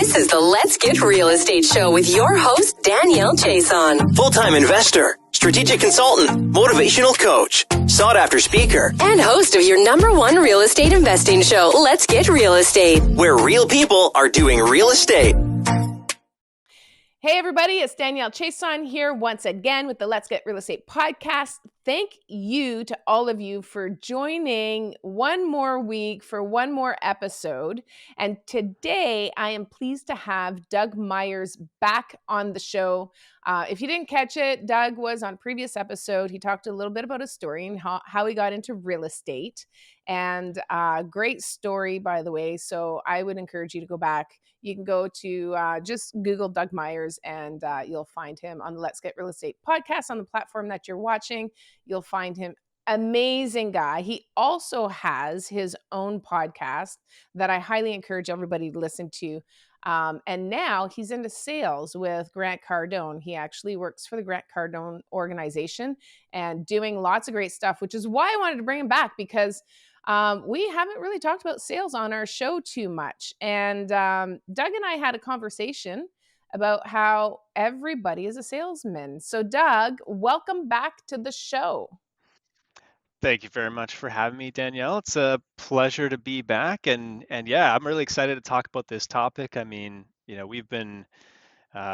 This is the Let's Get Real Estate Show with your host, Danielle Chason. Full-time investor, strategic consultant, motivational coach, sought-after speaker, and host of your number one real estate investing show, Let's Get Real Estate, where real people are doing real estate. Hey everybody, it's Danielle Chason here once again with the Let's Get Real Estate podcast. Thank you to all of you for joining one more week for one more episode. And today I am pleased to have Doug Meyers back on the show. If you didn't catch it, Doug was on a previous episode. He talked a little bit about his story and how he got into real estate. And great story, by the way. So I would encourage you to go back. You can go to just Google Doug Meyers and you'll find him on the Let's Get Real Estate podcast on the platform that you're watching. You'll find him. Amazing guy. He also has his own podcast that I highly encourage everybody to listen to. And now he's into sales with Grant Cardone. He actually works for the Grant Cardone organization and doing lots of great stuff, which is why I wanted to bring him back because we haven't really talked about sales on our show too much. And Doug and I had a conversation about how everybody is a salesman. So Doug, welcome back to the show. Thank you very much for having me, Danielle. It's a pleasure to be back. And yeah, I'm really excited to talk about this topic. I mean, we've been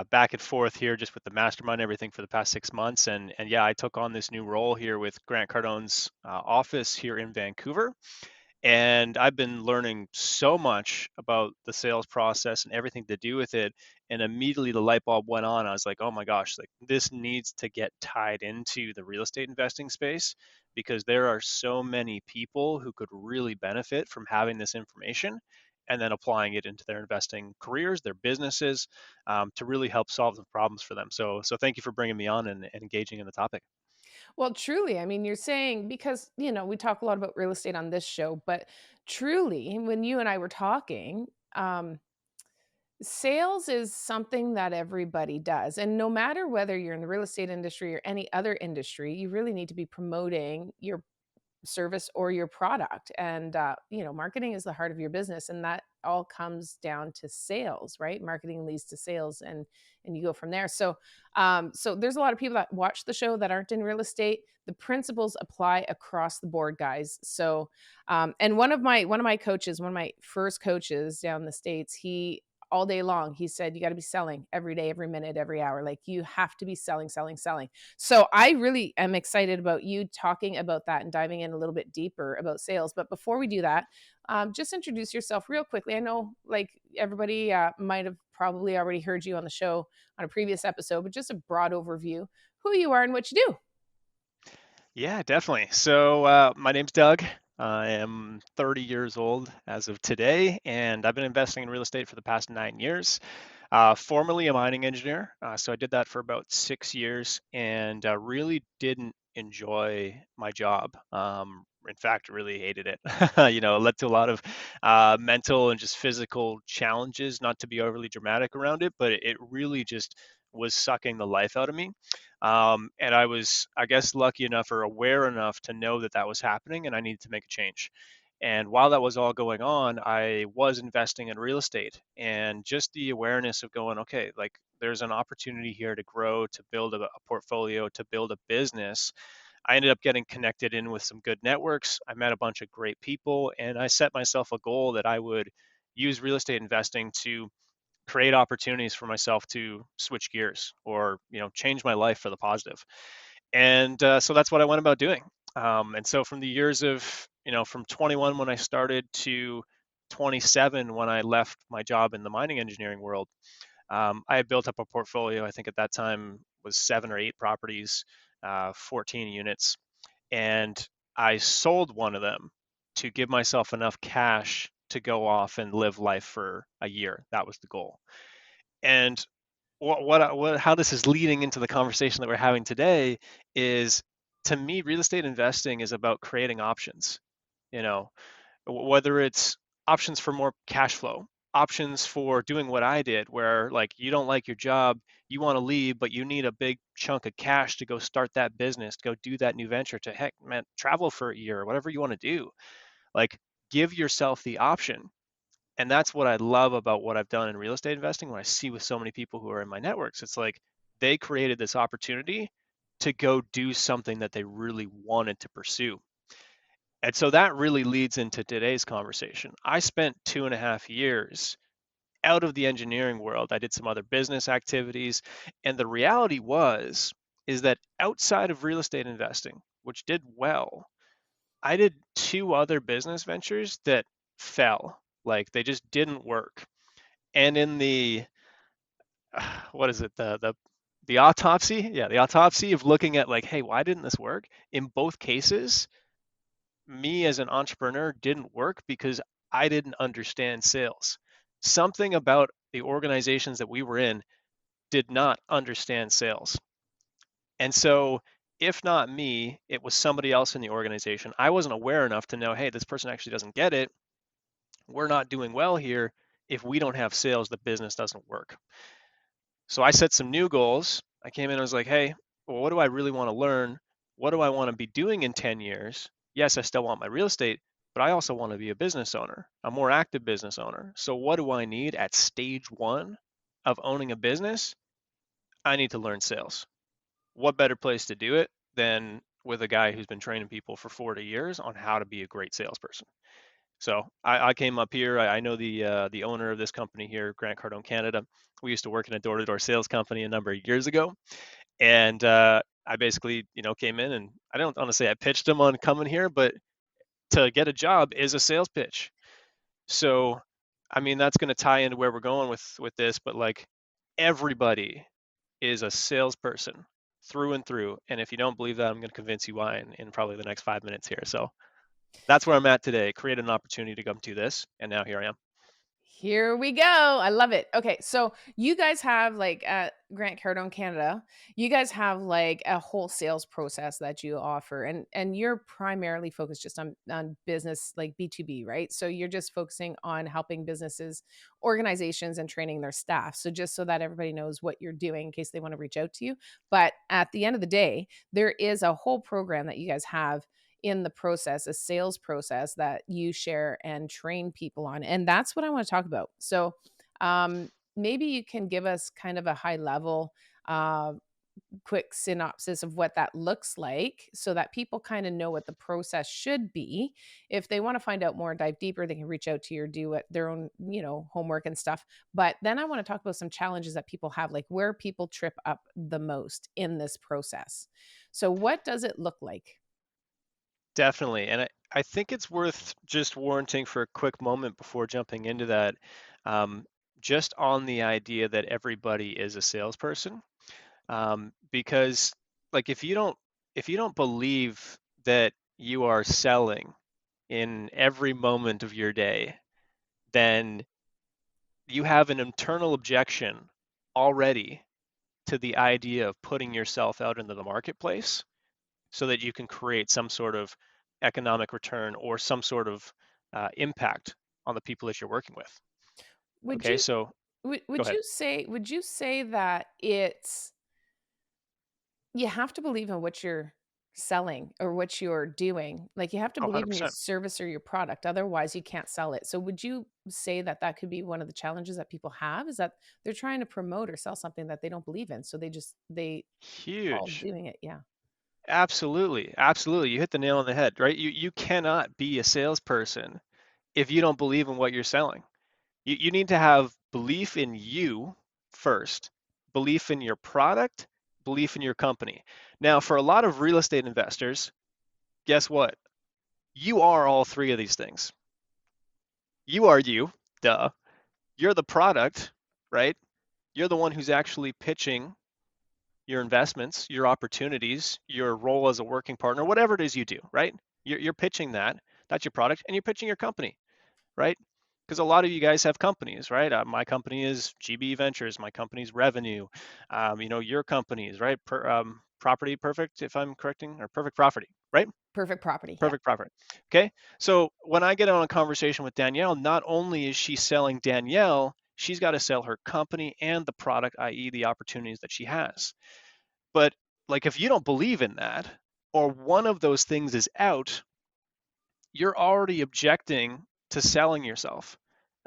back and forth here just with the mastermind, everything for the past 6 months. And yeah, I took on this new role here with Grant Cardone's office here in Vancouver. And I've been learning so much about the sales process and everything to do with it. And immediately the light bulb went on. I was like, oh my gosh, like this needs to get tied into the real estate investing space because there are so many people who could really benefit from having this information and then applying it into their investing careers, their businesses, to really help solve the problems for them. So thank you for bringing me on and engaging in the topic. Well, truly, I mean, you're saying because, we talk a lot about real estate on this show, but truly, when you and I were talking, sales is something that everybody does. And no matter whether you're in the real estate industry or any other industry, you really need to be promoting your service or your product. And, marketing is the heart of your business. And that all comes down to sales, right? Marketing leads to sales and you go from there. So there's a lot of people that watch the show that aren't in real estate. The principles apply across the board, guys. So, and one of my coaches, one of my first coaches down in the States, he all day long, he said, you got to be selling every day, every minute, every hour. Like you have to be selling. So I really am excited about you talking about that and diving in a little bit deeper about sales. But before we do that, just introduce yourself real quickly. I know like everybody might have probably already heard you on the show on a previous episode, but just a broad overview, who you are and what you do. Yeah, definitely. So my name's Doug. I am 30 years old as of today, and I've been investing in real estate for the past 9 years. Formerly a mining engineer, so I did that for about 6 years and really didn't enjoy my job. In fact, really hated it. It led to a lot of mental and just physical challenges, not to be overly dramatic around it, but it really just was sucking the life out of me. And I was, I guess, lucky enough or aware enough to know that that was happening and I needed to make a change. And while that was all going on, I was investing in real estate and just the awareness of going, okay, like there's an opportunity here to grow, to build a portfolio, to build a business. I ended up getting connected in with some good networks. I met a bunch of great people and I set myself a goal that I would use real estate investing to create opportunities for myself to switch gears or change my life for the positive. And so that's what I went about doing. And so from the years of from 21 when I started to 27 when I left my job in the mining engineering world, I had built up a portfolio. I think at that time was 7 or 8 properties, 14 units, and I sold one of them to give myself enough cash to go off and live life for a year. That was the goal. And how this is leading into the conversation that we're having today is, to me, real estate investing is about creating options. Whether it's options for more cash flow, options for doing what I did, where like you don't like your job, you want to leave, but you need a big chunk of cash to go start that business, to go do that new venture, to heck, man, travel for a year, or whatever you want to do. Like, give yourself the option And that's what I love about what I've done in real estate investing. When I see with so many people who are in my networks, it's like they created this opportunity to go do something that they really wanted to pursue. And so that really leads into today's conversation. I spent 2.5 years out of the engineering world. I did some other business activities. And the reality is that outside of real estate investing, which did well, I did two other business ventures that fell. Like they just didn't work. And in the what is it, the autopsy? Yeah, the autopsy of looking at like, hey, why didn't this work? In both cases, me as an entrepreneur didn't work because I didn't understand sales. Something about the organizations that we were in did not understand sales. And so, if not me, it was somebody else in the organization. I wasn't aware enough to know, hey, this person actually doesn't get it. We're not doing well here. If we don't have sales, the business doesn't work. So I set some new goals. I came in and I was like, hey, well, what do I really want to learn? What do I want to be doing in 10 years? Yes, I still want my real estate, but I also want to be a business owner, a more active business owner. So what do I need at stage one of owning a business? I need to learn sales. What better place to do it than with a guy who's been training people for 40 years on how to be a great salesperson? So I came up here. I know the owner of this company here, Grant Cardone Canada. We used to work in a door-to-door sales company a number of years ago, and I basically, came in and I don't want to say I pitched him on coming here, but to get a job is a sales pitch. So, I mean, that's going to tie into where we're going with this, but like everybody is a salesperson through and through. And if you don't believe that, I'm going to convince you why in probably the next 5 minutes here. So that's where I'm at today. Created an opportunity to come to this, and now here I am. Here we go. I love it. Okay, so you guys have like at Grant Cardone Canada, you guys have like a whole sales process that you offer, and you're primarily focused just on business like B2B, right? So you're just focusing on helping businesses, organizations, and training their staff. So just so that everybody knows what you're doing in case they want to reach out to you. But at the end of the day, there is a whole program that you guys have in the process, a sales process that you share and train people on. And that's what I want to talk about. So maybe you can give us kind of a high level, quick synopsis of what that looks like so that people kind of know what the process should be. If they want to find out more, dive deeper, they can reach out to you or do it, their own, homework and stuff. But then I want to talk about some challenges that people have, like where people trip up the most in this process. So what does it look like? Definitely. And I think it's worth just warranting for a quick moment before jumping into that, um, just on the idea that everybody is a salesperson. Because like if you don't believe that you are selling in every moment of your day, then you have an internal objection already to the idea of putting yourself out into the marketplace so that you can create some sort of economic return or some sort of impact on the people that you're working with. Would Okay, you so would, go would ahead. you say would you say that it's you have to believe in what you're selling or what you're doing? Like you have to Oh, believe in your 100%. service or your product, otherwise you can't sell it. So would you say that that could be one of the challenges that people have, is that they're trying to promote or sell something that they don't believe in, so they call Huge. doing it? Yeah. Absolutely. Absolutely. You hit the nail on the head, right? You cannot be a salesperson if you don't believe in what you're selling. You need to have belief in you first, belief in your product, belief in your company. Now, for a lot of real estate investors, guess what? You are all three of these things. You are you, duh. You're the product, right? You're the one who's actually pitching your investments, your opportunities, your role as a working partner, whatever it is you do, right? You're pitching that. That's your product, and you're pitching your company, right? Because a lot of you guys have companies, right? My company is GB Ventures. My company's Revenue. Your company's right. Property Perfect, if I'm correcting, or Perfect Property, right? Perfect property. Yeah. Perfect Property. Okay. So when I get on a conversation with Danielle, not only is she selling Danielle, she's got to sell her company and the product, i.e., the opportunities that she has. But like if you don't believe in that, or one of those things is out, you're already objecting to selling yourself.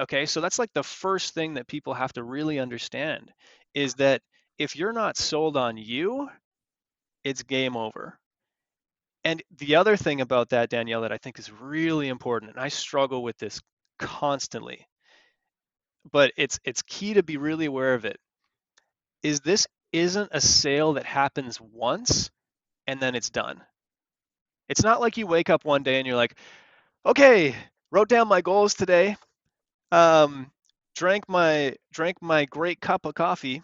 Okay, so that's like the first thing that people have to really understand is that if you're not sold on you, it's game over. And the other thing about that, Danielle, that I think is really important, and I struggle with this constantly, but it's key to be really aware of it, is this isn't a sale that happens once and then it's done. It's not like you wake up one day and you're like, okay, wrote down my goals today, um, drank my great cup of coffee.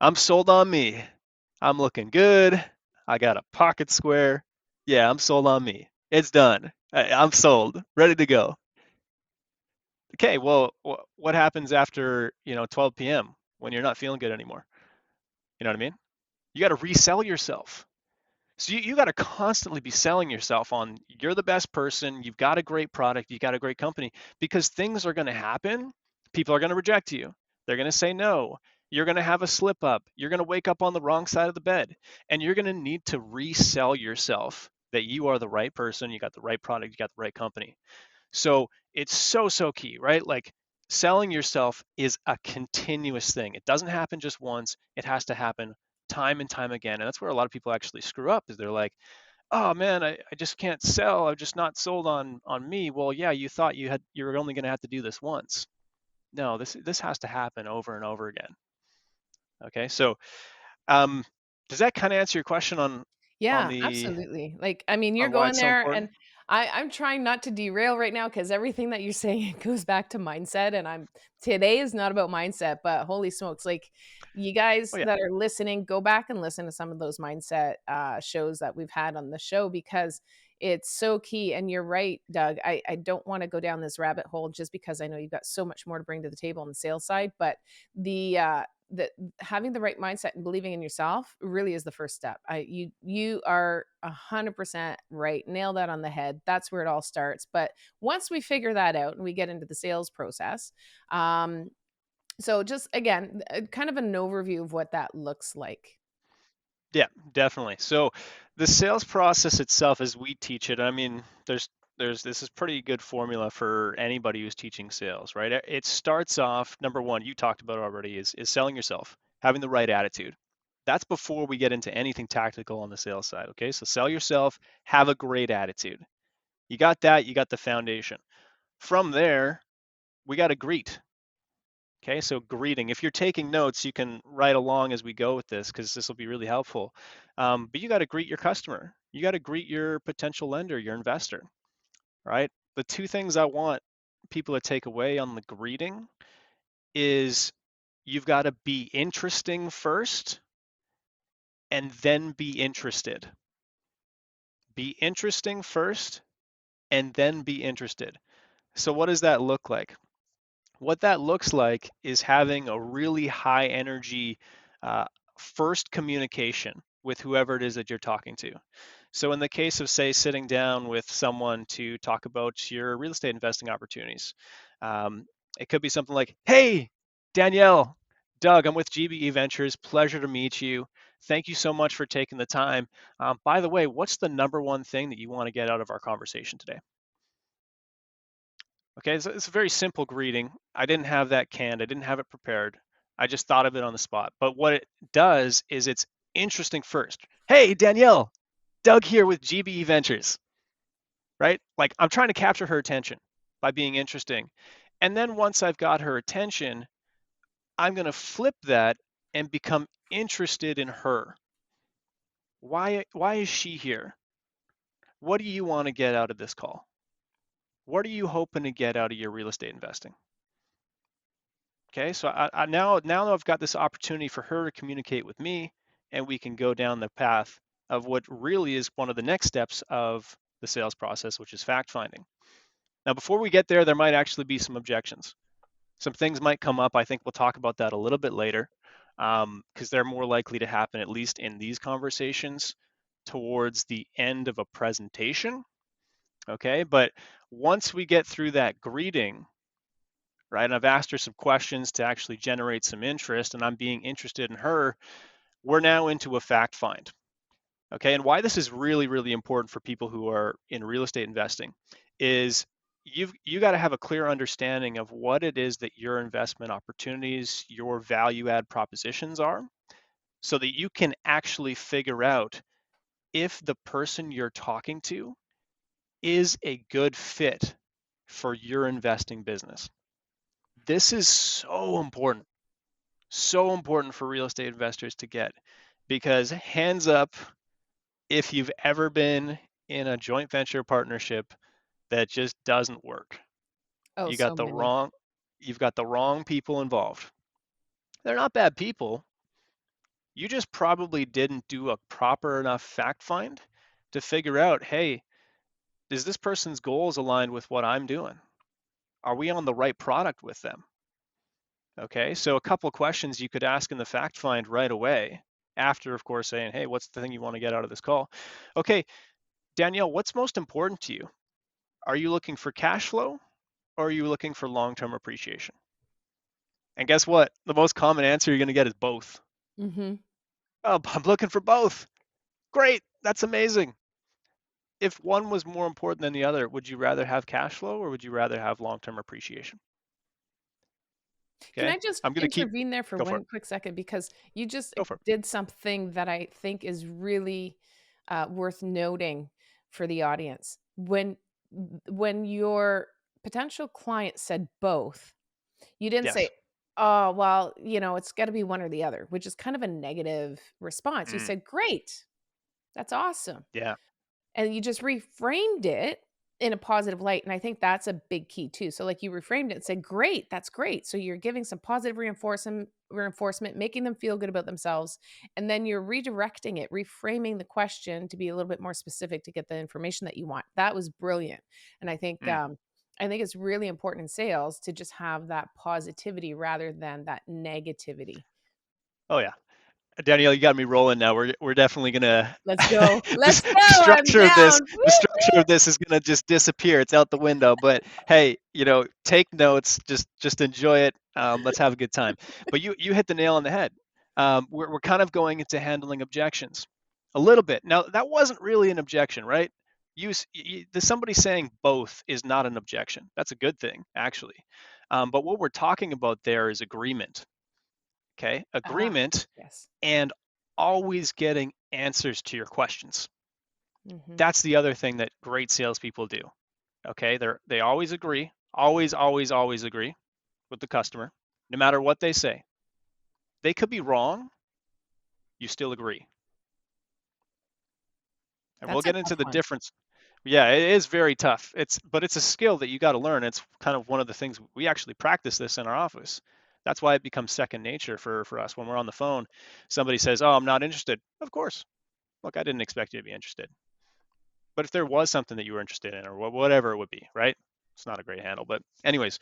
I'm sold on me. I'm looking good. I got a pocket square. Yeah, I'm sold on me. It's done. I'm sold, ready to go. Okay, well, what happens after 12 p.m. when you're not feeling good anymore? You know what I mean? You got to resell yourself. So you got to constantly be selling yourself on you're the best person, you've got a great product, you've got a great company, because things are going to happen. People are going to reject you. They're going to say no. You're going to have a slip up. You're going to wake up on the wrong side of the bed, and you're going to need to resell yourself that you are the right person, you got the right product, you got the right company. So it's so key, right? Like selling yourself is a continuous thing. It doesn't happen just once. It has to happen time and time again. And that's where a lot of people actually screw up is they're like, oh man, I just can't sell. I'm just not sold on me. Well, yeah, you thought you were only going to have to do this once. No, this has to happen over and over again. Okay. So um does that kind of answer your question on Yeah, the absolutely. Like, I mean, you're on why going it's so there, important? and I'm trying not to derail right now because everything that you're saying goes back to mindset. And today is not about mindset, but holy smokes, like you guys Oh yeah. that are listening, go back and listen to some of those mindset shows that we've had on the show because it's so key. And you're right, Doug. I don't want to go down this rabbit hole just because I know you've got so much more to bring to the table on the sales side, but the having the right mindset and believing in yourself really is the first step. You are 100% right. Nail that on the head. That's where it all starts. But once we figure that out and we get into the sales process, so just again, kind of an overview of what that looks like. Yeah, definitely. So the sales process itself, as we teach it, I mean, there's this is pretty good formula for anybody who's teaching sales, right? It starts off, number one, you talked about already, is selling yourself, having the right attitude. That's before we get into anything tactical on the sales side. Okay, so sell yourself, have a great attitude. You got that, you got the foundation. From there, we got to greet. Okay, so greeting. If you're taking notes, you can write along as we go with this because this will be really helpful. But you got to greet your customer. You got to greet your potential lender, your investor, right? The two things I want people to take away on the greeting is you've got to be interesting first and then be interested. Be interesting first and then be interested. So what does that look like? What that looks like is having a really high energy uh, first communication with whoever it is that you're talking to. So, in the case of, say, sitting down with someone to talk about your real estate investing opportunities, um, it could be something like, hey, Danielle, Doug, I'm with GBE Ventures. Pleasure to meet you. Thank you so much for taking the time. By the way, what's the number one thing that you want to get out of our conversation today? Okay, so it's a very simple greeting. I didn't have that canned. I didn't have it prepared. I just thought of it on the spot. But what it does is it's interesting first. Hey, Danielle, Doug here with GBE Ventures, right? Like I'm trying to capture her attention by being interesting. And then once I've got her attention, I'm going to flip that and become interested in her. Why is she here? What do you want to get out of this call? What are you hoping to get out of your real estate investing? Okay, so I now I've got this opportunity for her to communicate with me, and we can go down the path of what really is one of the next steps of the sales process, which is fact finding. Now, before we get there, there might actually be some objections. Some things might come up. I think we'll talk about that a little bit later, because they're more likely to happen, at least in these conversations, towards the end of a presentation. Okay, but once we get through that greeting, right? And I've asked her some questions to actually generate some interest, and I'm being interested in her. We're now into a fact find. Okay, and why this is really, really important for people who are in real estate investing is you got to have a clear understanding of what it is that your investment opportunities, your value add propositions are, so that you can actually figure out if the person you're talking to is a good fit for your investing business. This is so important for real estate investors to get, because hands up if you've ever been in a joint venture partnership that just doesn't work. Oh, You got so the many. wrong you've got the wrong people involved. They're not bad people. You just probably didn't do a proper enough fact find to figure out, hey, is this person's goals aligned with what I'm doing? Are we on the right product with them? Okay, so a couple questions you could ask in the fact find right away, after, of course, saying, hey, what's the thing you want to get out of this call? Okay, Danielle, what's most important to you? Are you looking for cash flow, or are you looking for long-term appreciation? And guess what? The most common answer you're going to get is both. Mm-hmm. Oh, I'm looking for both. Great, that's amazing. If one was more important than the other, would you rather have cash flow or would you rather have long-term appreciation? Can Okay, I just I'm going to keep, intervene there for go for one it, quick second? Because you just go for it. did something that I think is really worth noting for the audience. When your potential client said both, you didn't say, Yes. "Oh, well, it's got to be one or the other," which is kind of a negative response. You Mm, said, "Great, that's awesome." yeah. And you just reframed it in a positive light, and I think that's a big key too. So like you reframed it and said, "Great, that's great." So you're giving some positive reinforcement, making them feel good about themselves, and then you're redirecting it, reframing the question to be a little bit more specific to get the information that you want. That was brilliant. And Mm. I think it's really important in sales to just have that positivity rather than that negativity. Oh yeah. Danielle, you got me rolling now. We're definitely gonna Let's go. this Let's go. the I'm structure of this down. the Woo! structure of this is gonna just disappear. It's out the window. But hey, take notes. Just enjoy it. Let's have a good time. But you hit the nail on the head. We're kind of going into handling objections a little bit. Now that wasn't really an objection, right? Somebody saying both is not an objection. That's a good thing, actually. But what we're talking about there is agreement. Okay, Ah, agreement yes. and always getting answers to your questions. Mhm. That's the other thing that great salespeople do. Okay, they always agree, always agree with the customer, no matter what they say. They could be wrong, you still agree. And we'll That's a get into tough the one. difference. Yeah, it is very tough. But it's a skill that you got to learn. It's kind of one of the things we actually practice this in our office. That's why it becomes second nature for us when we're on the phone. Somebody says, "Oh, I'm not interested." Of course. Look, I didn't expect you to be interested. But if there was something that you were interested in or whatever it would be, right? It's not a great handle. But, anyways,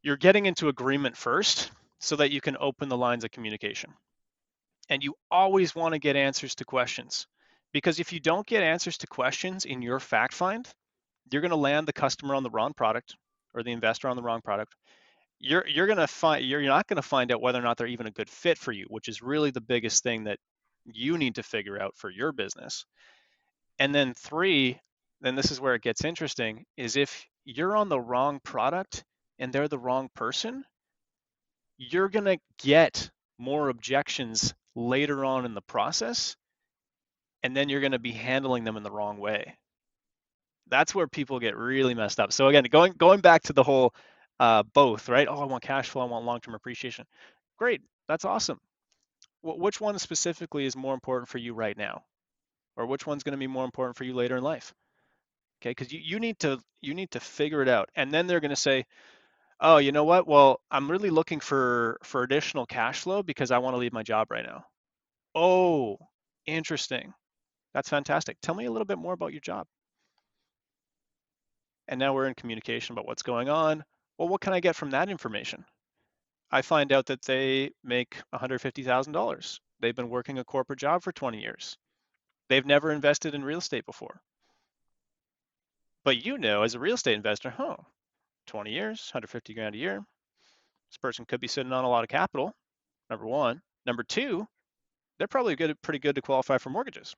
you're getting into agreement first so that you can open the lines of communication. And you always want to get answers to questions, because if you don't get answers to questions in your fact find, you're going to land the customer on the wrong product or the investor on the wrong product. You're not going to find out whether or not they're even a good fit for you, which is really the biggest thing that you need to figure out for your business. And then three, then this is where it gets interesting, is if you're on the wrong product and they're the wrong person, you're going to get more objections later on in the process, and then you're going to be handling them in the wrong way. That's where people get really messed up. So again, going back to the whole both, right? Oh, I want cash flow, I want long-term appreciation. Great, that's awesome. Which one specifically is more important for you right now? Or which one's going to be more important for you later in life? Okay, because you need to figure it out, and then they're going to say, oh, you know what, well, I'm really looking for additional cash flow because I want to leave my job right now. Oh, interesting. That's fantastic. Tell me a little bit more about your job. And now we're in communication about what's going on. Well, what can I get from that information? I find out that they make $150,000. They've been working a corporate job for 20 years. They've never invested in real estate before. But as a real estate investor, 20 years, 150 grand a year. This person could be sitting on a lot of capital, number one. Number two, they're probably pretty good to qualify for mortgages.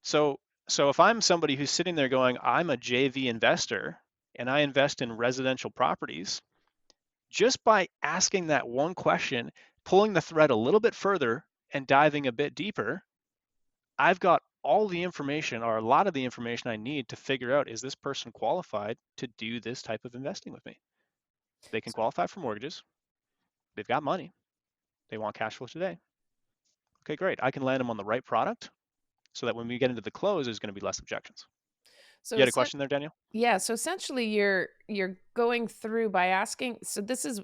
So if I'm somebody who's sitting there going, I'm a JV investor, and I invest in residential properties, just by asking that one question, pulling the thread a little bit further and diving a bit deeper, I've got all the information or a lot of the information I need to figure out, is this person qualified to do this type of investing with me? They can So, qualify for mortgages. They've got money. They want cash flow today. Okay, great. I can land them on the right product so that when we get into the close, there's going to be less objections. You so had a question there, Daniel? yeah, so essentially you're going through by asking, so this is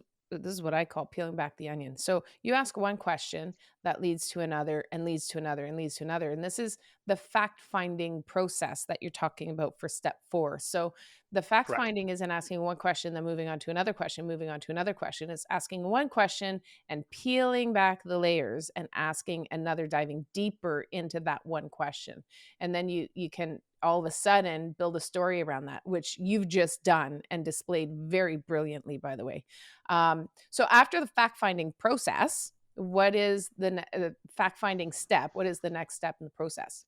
what I call peeling back the onion. So you ask one question that leads to another and leads to another and leads to another. And this is the fact finding process that you're talking about for step 4. So the fact Correct. finding isn't asking one question, then moving on to another question, moving on to another question. It's asking one question and peeling back the layers and asking another, diving deeper into that one question. And then you can all of a sudden build a story around that, which you've just done and displayed very brilliantly, by the way. So after the fact-finding process, what is the fact-finding step? What is the next step in the process?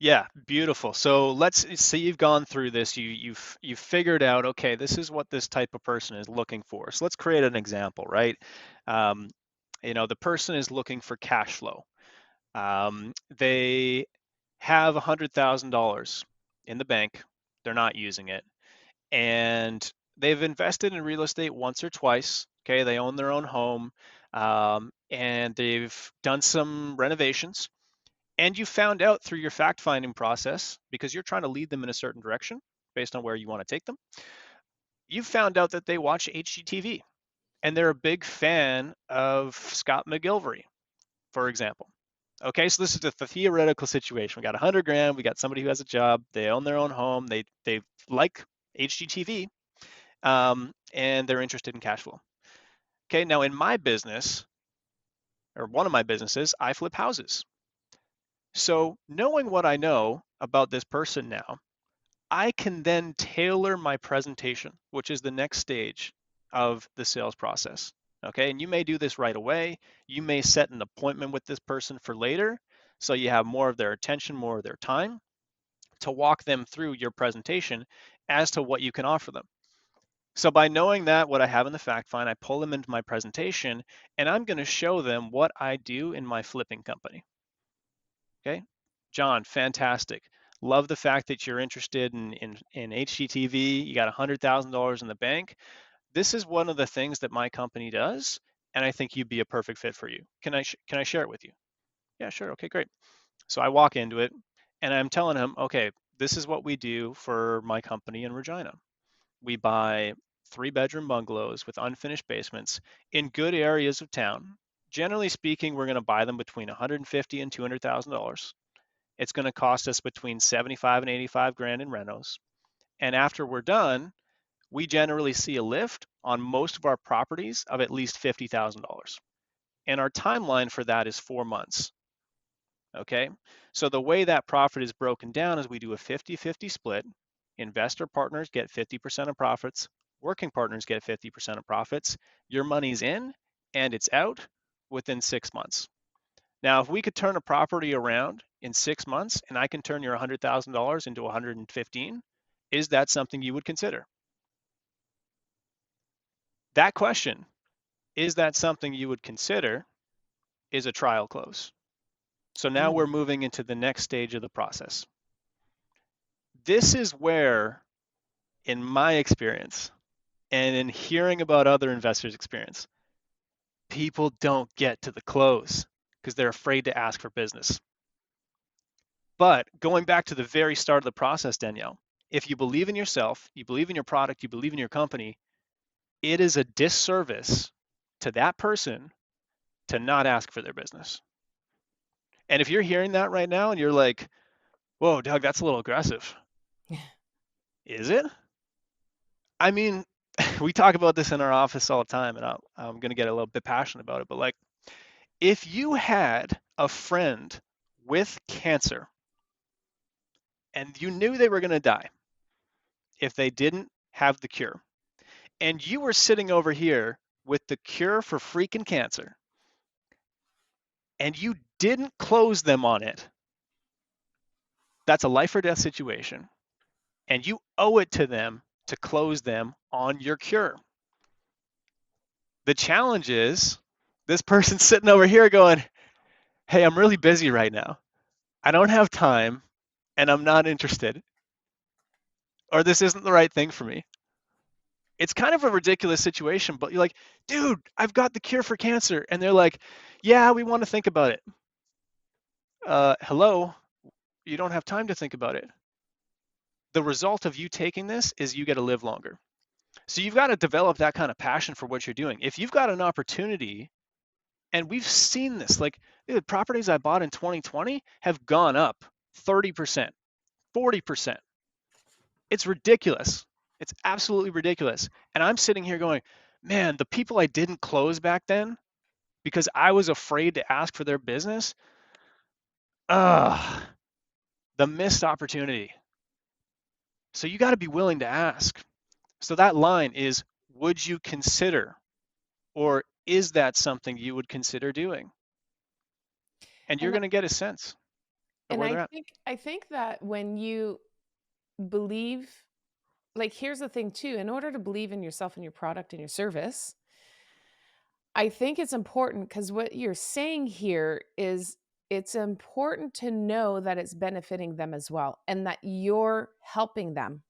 Yeah, beautiful. So let's say you've gone through this. You've figured out, okay, this is what this type of person is looking for. So let's create an example, right? Um, the person is looking for cash flow. They have $100,000 in the bank. They're not using it, and they've invested in real estate once or twice. Okay, they own their own home, and they've done some renovations. And you found out through your fact finding process, because you're trying to lead them in a certain direction based on where you want to take them, you found out that they watch HGTV and they're a big fan of Scott McGilvery, for example. Okay, so this is a theoretical situation. We got 100 grand, we got somebody who has a job, they own their own home, they like HGTV, and they're interested in cash flow. Okay, now in my business, or one of my businesses, I flip houses. So knowing what I know about this person now, I can then tailor my presentation, which is the next stage of the sales process. Okay, and you may do this right away. You may set an appointment with this person for later, so you have more of their attention, more of their time to walk them through your presentation as to what you can offer them. So by knowing that, what I have in the fact find, I pull them into my presentation and I'm going to show them what I do in my flipping company. Okay, John, fantastic. Love the fact that you're interested in HGTV. You got $100,000 in the bank. This is one of the things that my company does, and I think you'd be a perfect fit for you. Can I share it with you? Yeah, sure. Okay, great. So I walk into it, and I'm telling him, okay, this is what we do for my company in Regina. We buy 3-bedroom bungalows with unfinished basements in good areas of town. Generally speaking, we're going to buy them between $150,000 and $200,000. It's going to cost us between 75 and 85 grand in renos. And after we're done, we generally see a lift on most of our properties of at least $50,000. And our timeline for that is 4 months. Okay, so the way that profit is broken down is we do a 50-50 split. Investor partners get 50% of profits, working partners get 50% of profits. Your money's in and it's out within 6 months. Now, if we could turn a property around in 6 months and I can turn your $100,000 into 115, is that something you would consider? That question, is that something you would consider, is a trial close. So now we're Mm. moving into the next stage of the process. This is where, in my experience, and in hearing about other investors' experience, people don't get to the close because they're afraid to ask for business. But going back to the very start of the process, Danielle, if you believe in yourself, you believe in your product, you believe in your company, it is a disservice to that person to not ask for their business. And if you're hearing that right now and you're like, whoa, Doug, that's a little aggressive. Is it? I mean, we talk about this in our office all the time, and I'm going to get a little bit passionate about it. But like, if you had a friend with cancer and you knew they were going to die if they didn't have the cure, and you were sitting over here with the cure for freaking cancer, and you didn't close them on it, that's a life or death situation. And you owe it to them to close them on your cure. The challenge is this person's sitting over here going, hey, I'm really busy right now. I don't have time and I'm not interested, or this isn't the right thing for me. It's kind of a ridiculous situation, but you're like, dude, I've got the cure for cancer. And they're like, yeah, we want to think about it. Hello, you don't have time to think about it. The result of you taking this is you get to live longer. So you've got to develop that kind of passion for what you're doing. If you've got an opportunity, and we've seen this, like the properties I bought in 2020 have gone up 30%, 40%. It's ridiculous. It's absolutely ridiculous. And I'm sitting here going, man, the people I didn't close back then because I was afraid to ask for their business, ugh, the missed opportunity. So you got to be willing to ask. So that line is, would you consider, or is that something you would consider doing? And you're And going to get a sense of and where they're at. I think that when you believe, like, here's the thing too, in order to believe in yourself and your product and your service, I think it's important because what you're saying here is it's important to know that it's benefiting them as well and that you're helping them.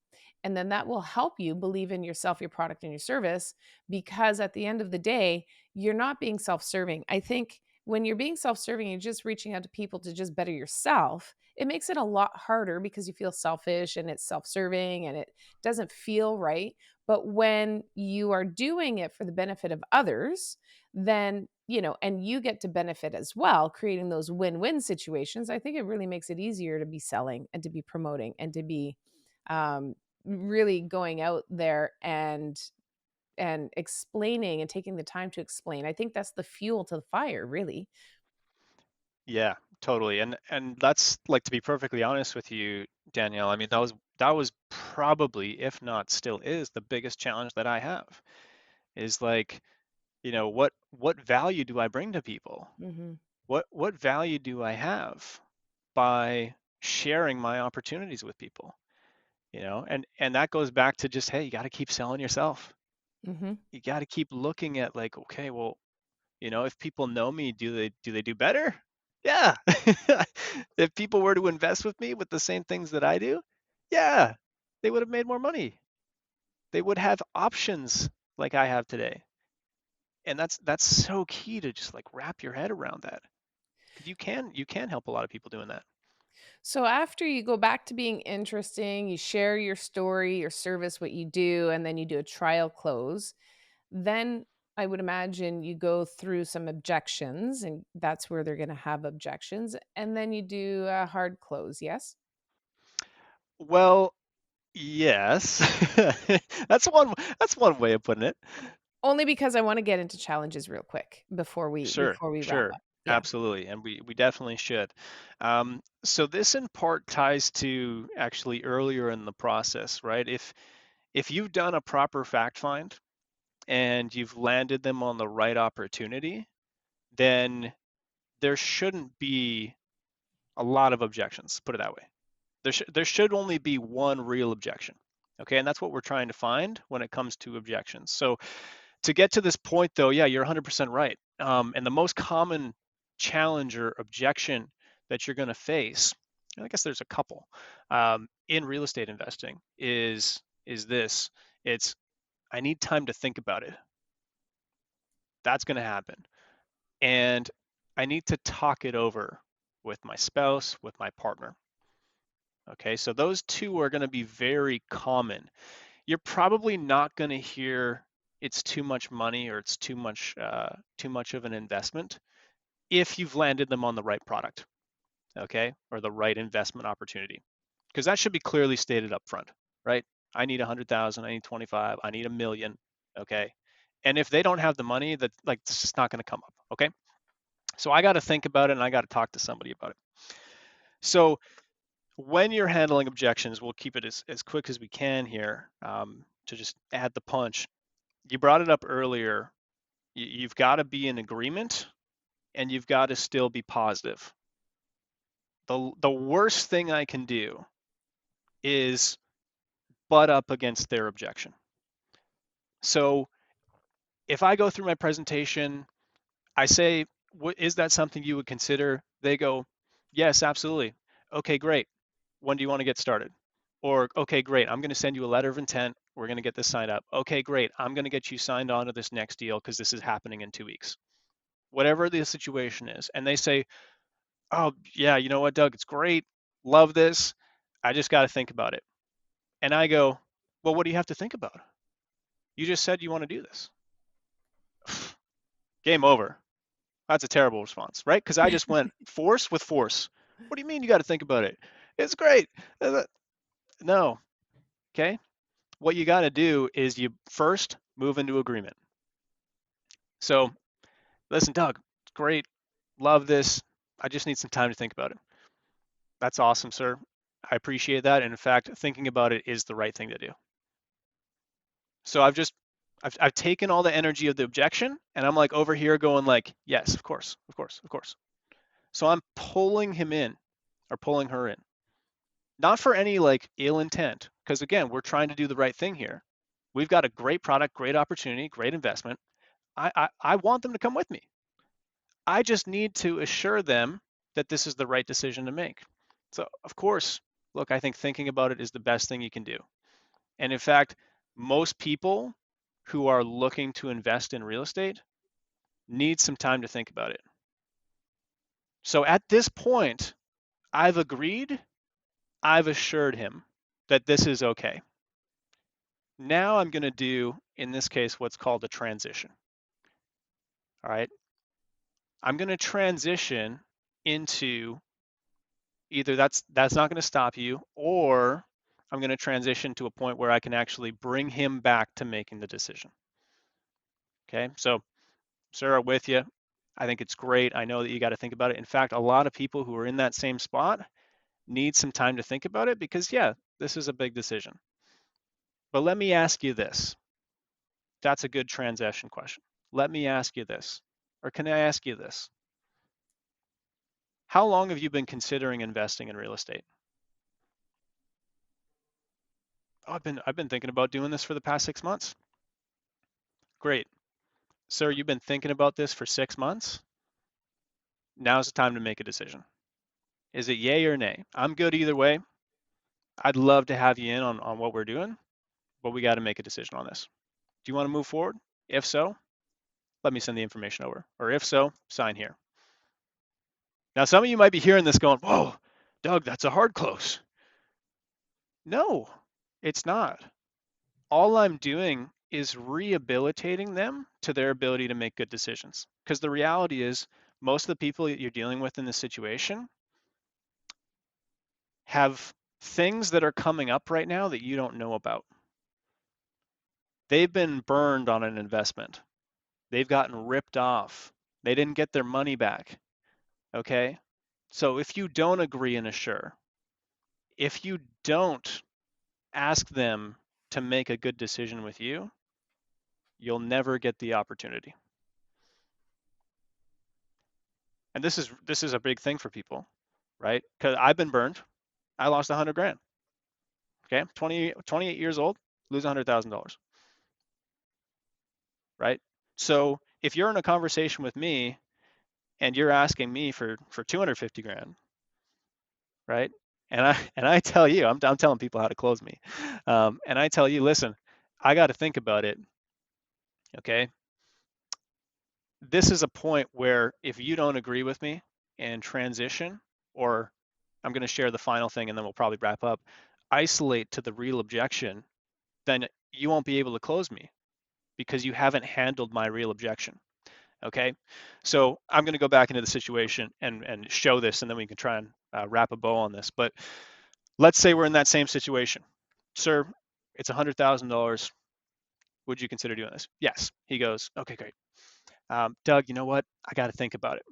And then that will help you believe in yourself, your product, and your service, because at the end of the day, you're not being self serving. I think when you're being self serving, you're just reaching out to people to just better yourself. It makes it a lot harder because you feel selfish and it's self serving and it doesn't feel right. But when you are doing it for the benefit of others, then, and you get to benefit as well, creating those win-win situations. I think it really makes it easier to be selling and to be promoting and to be um, really going out there and explaining and taking the time to explain. I think that's the fuel to the fire, really. Yeah, totally. And that's, like, to be perfectly honest with you, Danielle, I mean, that was probably, if not still is, the biggest challenge that I have is like, what value do I bring to people? Hmm. What value do I have by sharing my opportunities with people? And that goes back to just, hey, you got to keep selling yourself. Hmm. You got to keep looking at, like, okay, well, if people know me, do they do better? Yeah. If people were to invest with me with the same things that I do, yeah, they would have made more money. They would have options like I have today. And that's so key to just, like, wrap your head around that. Because you can help a lot of people doing that. So after you go back to being interesting, you share your story, your service, what you do, and then you do a trial close. Then I would imagine you go through some objections, and that's where they're going to have objections. And then you do a hard close. Yes. Well, yes. That's one way of putting it. Only because I want to get into challenges real quick Sure, before we wrap sure. up. Yeah. Absolutely. And we definitely should. So this in part ties to actually earlier in the process, right? If you've done a proper fact find and you've landed them on the right opportunity, then there shouldn't be a lot of objections, put it that way. There should only be one real objection. Okay, and that's what we're trying to find when it comes to objections. So to get to this point, though, yeah, you're 100% right. And the most common challenge or objection that you're going to face, and I guess there's a couple, in real estate investing is this. It's, I need time to think about it. That's going to happen. And I need to talk it over with my spouse, with my partner. Okay, so those two are going to be very common. You're probably not going to hear it's too much money or it's too much of an investment if you've landed them on the right product, okay, or the right investment opportunity, because that should be clearly stated up front, right? I need 100,000, I need 25, I need a million, okay? And if they don't have the money, that, like, it's just not going to come up, okay? So I got to think about it and I got to talk to somebody about it. So when you're handling objections, we'll keep it as quick as we can here, to just add the punch. You brought it up earlier. You've got to be in agreement and you've got to still be positive. The worst thing I can do is butt up against their objection. So if I go through my presentation, I say, is that something you would consider? They go, yes, absolutely. Okay, great. When do you want to get started? Or, okay, great. I'm going to send you a letter of intent. We're going to get this signed up. Okay, great. I'm going to get you signed on to this next deal because this is happening in 2 weeks. Whatever the situation is. And they say, oh, yeah, you know what, Doug? It's great. Love this. I just got to think about it. And I go, well, what do you have to think about? You just said you want to do this. Game over. That's a terrible response, right? Because I just went force with force. What do you mean you got to think about it? It's great. No. Okay. What you got to do is you first move into agreement. So, listen, Doug, it's great. Love this. I just need some time to think about it. That's awesome, sir. I appreciate that. And in fact, thinking about it is the right thing to do. So I've taken all the energy of the objection and I'm like over here going like, yes, of course, of course, of course. So I'm pulling him in or pulling her in, not for any like ill intent, because again, we're trying to do the right thing here. We've got a great product, great opportunity, great investment. I want them to come with me. I just need to assure them that this is the right decision to make. So of course, look, I think thinking about it is the best thing you can do. And in fact, most people who are looking to invest in real estate need some time to think about it. So at this point, I've agreed, I've assured him that this is okay. Now I'm going to do, in this case, what's called a transition. All right. I'm going to transition into either that's not going to stop you, or I'm going to transition to a point where I can actually bring him back to making the decision. Okay. So, sir, I'm with you. I think it's great. I know that you got to think about it. In fact, a lot of people who are in that same spot need some time to think about it because, yeah, this is a big decision. But let me ask you this. That's a good transition question. Let me ask you this, or can I ask you this? How long have you been considering investing in real estate? Oh, I've been thinking about doing this for the past 6 months. Great. Sir, you've been thinking about this for 6 months? Now's the time to make a decision. Is it yay or nay? I'm good either way. I'd love to have you in on what we're doing, but we got to make a decision on this. Do you want to move forward? If so, let me send the information over. Or if so, sign here. Now, some of you might be hearing this going, whoa, Doug, that's a hard close. No, it's not. All I'm doing is rehabilitating them to their ability to make good decisions. Because the reality is, most of the people that you're dealing with in this situation have things that are coming up right now that you don't know about. They've been burned on an investment. They've gotten ripped off. They didn't get their money back. Okay? So if you don't agree and assure, if you don't ask them to make a good decision with you, you'll never get the opportunity. And this is a big thing for people, right? Because I've been burned. I lost 100 grand. Okay, 28 years old, lose $100,000, right? So if you're in a conversation with me and you're asking me for 250 grand, right? And I tell you, I'm telling people how to close me, and I tell you, listen, I got to think about it. Okay, this is a point where if you don't agree with me and transition, or I'm going to share the final thing and then we'll probably wrap up, isolate to the real objection, then you won't be able to close me because you haven't handled my real objection. Okay, so I'm going to go back into the situation and show this, and then we can try and wrap a bow on this. But let's say we're in that same situation. Sir, it's $100,000. Would you consider doing this? Yes. He goes, okay, great. Doug, you know what? I got to think about it.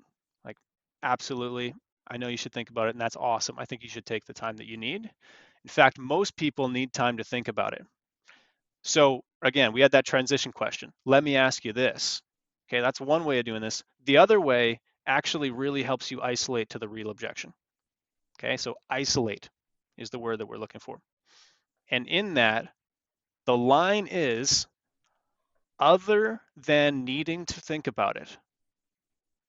Like, absolutely. I know you should think about it, and that's awesome. I think you should take the time that you need. In fact, most people need time to think about it. So again, we had that transition question. Let me ask you this. Okay, that's one way of doing this. The other way actually really helps you isolate to the real objection. Okay, so isolate is the word that we're looking for. And in that, the line is, other than needing to think about it,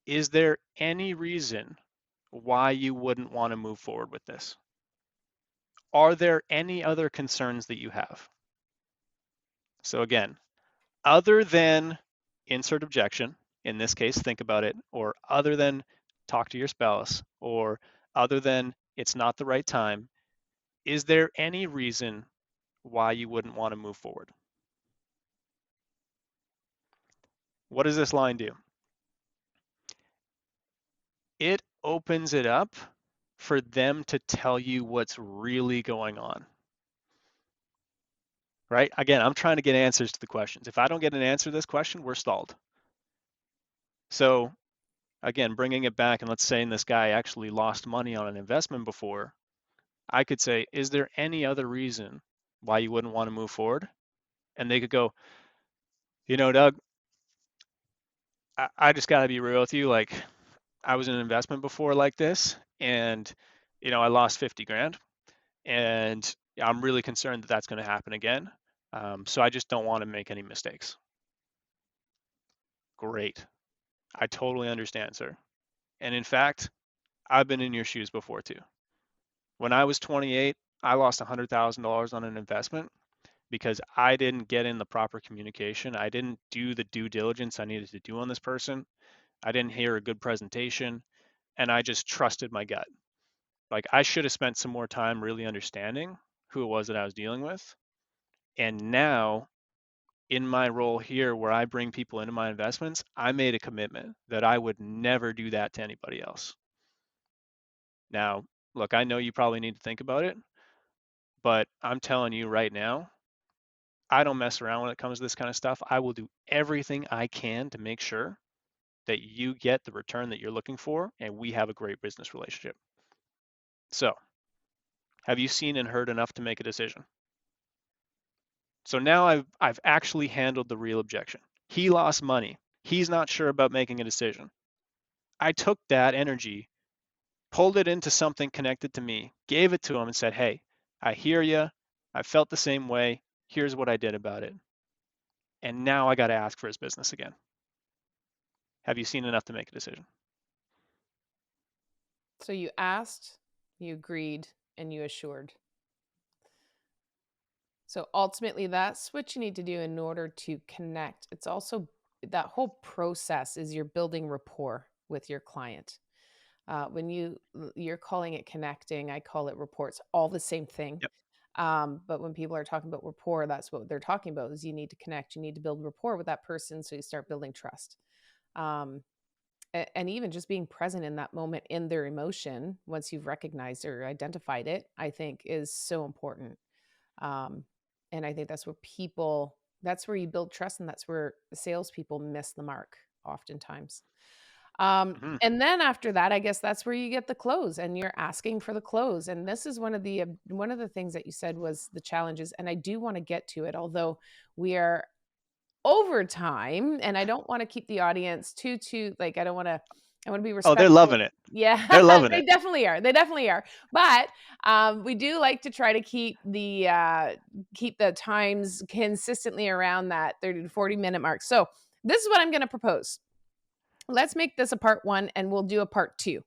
is there any reason why you wouldn't want to move forward with this? Are there any other concerns that you have? So again, other than insert objection, in this case, think about it, or other than talk to your spouse, or other than it's not the right time, is there any reason why you wouldn't want to move forward? What does this line do? It opens it up for them to tell you what's really going on, right? Again, I'm trying to get answers to the questions. If I don't get an answer to this question, we're stalled. So again, bringing it back, and let's say this guy actually lost money on an investment before, I could say, is there any other reason why you wouldn't want to move forward? And they could go, Doug, I just got to be real with you. Like, I was in an investment before like this, and, I lost 50 grand, and I'm really concerned that that's going to happen again. So I just don't want to make any mistakes. Great. I totally understand, sir. And in fact, I've been in your shoes before too. When I was 28, I lost $100,000 on an investment because I didn't get in the proper communication. I didn't do the due diligence I needed to do on this person. I didn't hear a good presentation, and I just trusted my gut. Like, I should have spent some more time really understanding who it was that I was dealing with. And now, in my role here where I bring people into my investments, I made a commitment that I would never do that to anybody else. Now, look, I know you probably need to think about it, but I'm telling you right now, I don't mess around when it comes to this kind of stuff. I will do everything I can to make sure that you get the return that you're looking for and we have a great business relationship. So, have you seen and heard enough to make a decision? So now I've actually handled the real objection. He lost money. He's not sure about making a decision. I took that energy, pulled it into something connected to me, gave it to him and said, hey, I hear you. I felt the same way. Here's what I did about it. And now I got to ask for his business again. Have you seen enough to make a decision? So you asked, you agreed, and you assured. So ultimately, that's what you need to do in order to connect. It's also that whole process is you're building rapport with your client. When you're calling it connecting, I call it rapport. It's all the same thing. Yep. But when people are talking about rapport, that's what they're talking about is you need to connect. You need to build rapport with that person so you start building trust. And even just being present in that moment in their emotion, once you've recognized or identified it, I think is so important. And I think that's where you build trust, and that's where salespeople miss the mark oftentimes. And then after that, I guess that's where you get the close, and you're asking for the close. And this is one of the things that you said was the challenges. And I do want to get to it, although we are over time, and I don't want to keep the audience too like, I want to be respectful. Oh, they're loving it. Yeah, they're loving they it. They definitely are. But we do like to try to keep the times consistently around that 30 to 40 minute mark. So this is what I'm going to propose. Let's make this a part 1, and we'll do a part 2.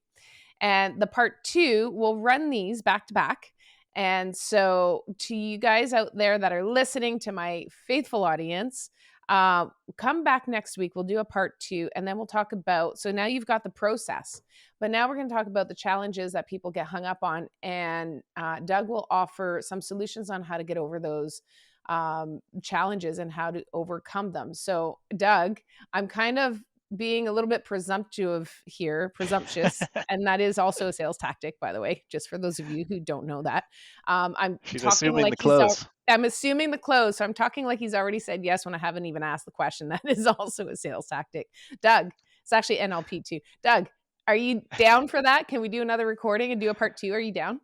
And the part 2, we'll run these back to back. And so to you guys out there that are listening, to my faithful audience, come back next week. We'll do a part 2, and then we'll talk about, so now you've got the process, but now we're going to talk about the challenges that people get hung up on. And Doug will offer some solutions on how to get over those challenges and how to overcome them. So Doug, I'm kind of being a little bit presumptuous, and that is also a sales tactic, by the way, just for those of you who don't know that. She's assuming the close. I'm assuming the close. So I'm talking like he's already said yes when I haven't even asked the question. That is also a sales tactic. Doug, it's actually NLP too. Doug, are you down for that? Can we do another recording and do a part 2? Are you down?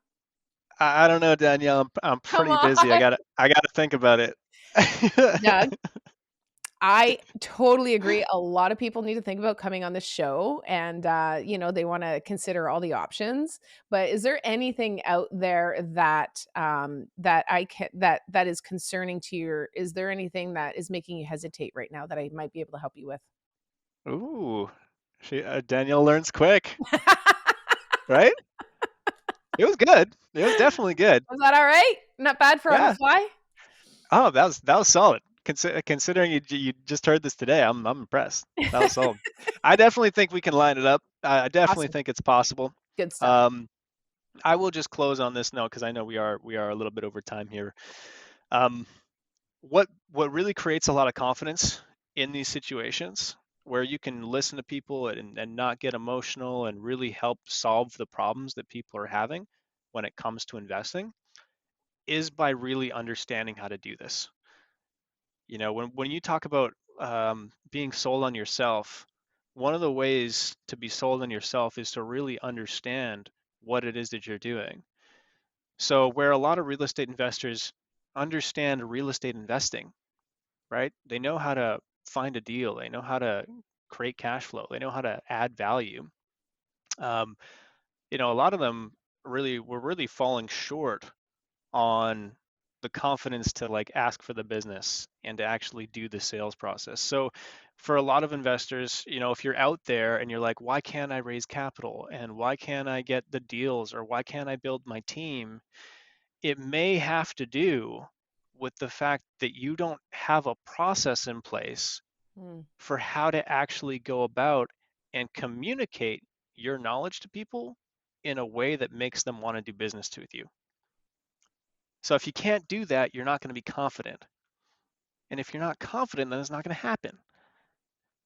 I don't know, Danielle. I'm pretty busy. I gotta think about it. Doug, I totally agree. A lot of people need to think about coming on the show and, they want to consider all the options. But is there anything out there that, that is concerning to is there anything that is making you hesitate right now that I might be able to help you with? Ooh, Danielle learns quick, right? It was good. It was definitely good. Was that all right? Not bad for on the Yeah. fly? Oh, that was solid. Considering you just heard this today, I'm impressed. That was solid. I definitely think we can line it up. I definitely Awesome. think it's possible. Good stuff. Um, I will just close on this note because I know we are a little bit over time here. Um, what really creates a lot of confidence in these situations where you can listen to people and not get emotional and really help solve the problems that people are having when it comes to investing is by really understanding how to do this. When you talk about being sold on yourself, one of the ways to be sold on yourself is to really understand what it is that you're doing. So where a lot of real estate investors understand real estate investing, right? They know how to find a deal, they know how to create cash flow, they know how to add value. Um, a lot of them were really falling short on the confidence to like ask for the business and to actually do the sales process. So for a lot of investors, if you're out there and you're like, why can't I raise capital and why can't I get the deals or why can't I build my team? It may have to do with the fact that you don't have a process in place Mm, for how to actually go about and communicate your knowledge to people in a way that makes them want to do business with you. So if you can't do that, you're not going to be confident. And if you're not confident, then it's not going to happen.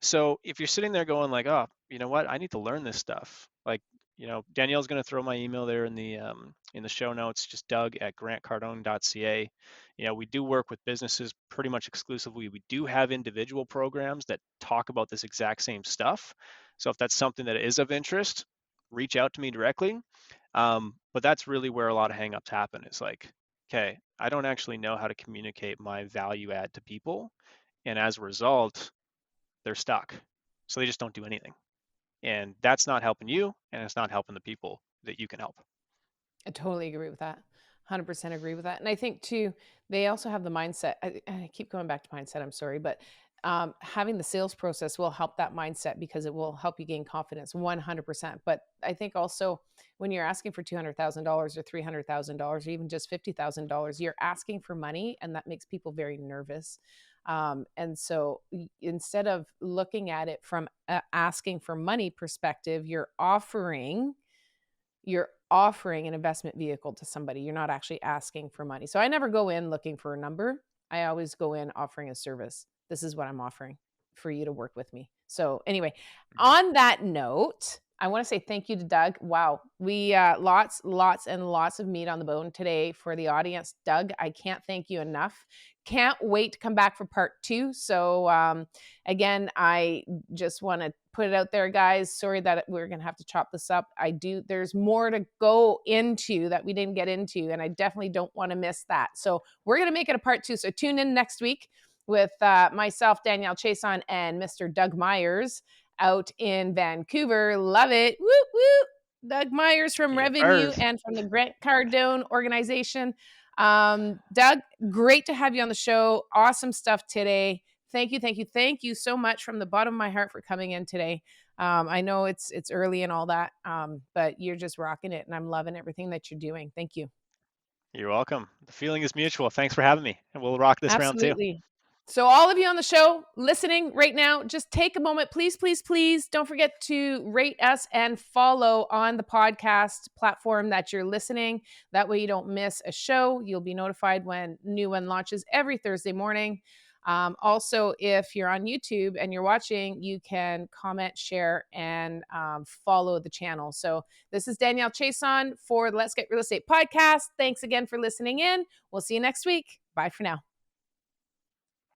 So if you're sitting there going like, oh, you know what, I need to learn this stuff. Like, Danielle's going to throw my email there in the show notes, just doug@grantcardone.ca. We do work with businesses pretty much exclusively. We do have individual programs that talk about this exact same stuff. So if that's something that is of interest, reach out to me directly. But that's really where a lot of hangups happen. It's like, okay, I don't actually know how to communicate my value add to people. And as a result, they're stuck. So they just don't do anything. And that's not helping you, and it's not helping the people that you can help. I totally agree with that. 100% agree with that. And I think too, they also have the mindset. I keep going back to mindset. I'm sorry, but having the sales process will help that mindset because it will help you gain confidence 100%. But I think also when you're asking for $200,000 or $300,000 or even just $50,000, you're asking for money, and that makes people very nervous. And so instead of looking at it from asking for money perspective, you're offering an investment vehicle to somebody. You're not actually asking for money. So I never go in looking for a number. I always go in offering a service. This is what I'm offering for you to work with me. So anyway, on that note, I want to say thank you to Doug. Wow. We lots and lots of meat on the bone today for the audience. Doug, I can't thank you enough. Can't wait to come back for part 2. So again, I just want to put it out there, guys. Sorry that we're going to have to chop this up. There's more to go into that we didn't get into, and I definitely don't want to miss that. So we're going to make it a part 2. So tune in next week with myself, Danielle Chason, and Mr. Doug Meyers out in Vancouver. Love it. Woo, woo. Doug Meyers from Revenue and from the Grant Cardone organization. Doug, great to have you on the show. Awesome stuff today. Thank you so much from the bottom of my heart for coming in today. I know it's early and all that, but you're just rocking it, and I'm loving everything that you're doing. Thank you. You're welcome. The feeling is mutual. Thanks for having me, and we'll rock this round too. Absolutely. So all of you on the show listening right now, just take a moment, please, please, please. Don't forget to rate us and follow on the podcast platform that you're listening. That way you don't miss a show. You'll be notified when new one launches every Thursday morning. Also, if you're on YouTube and you're watching, you can comment, share, and follow the channel. So this is Danielle Chason for the Let's Get Real Estate podcast. Thanks again for listening in. We'll see you next week. Bye for now.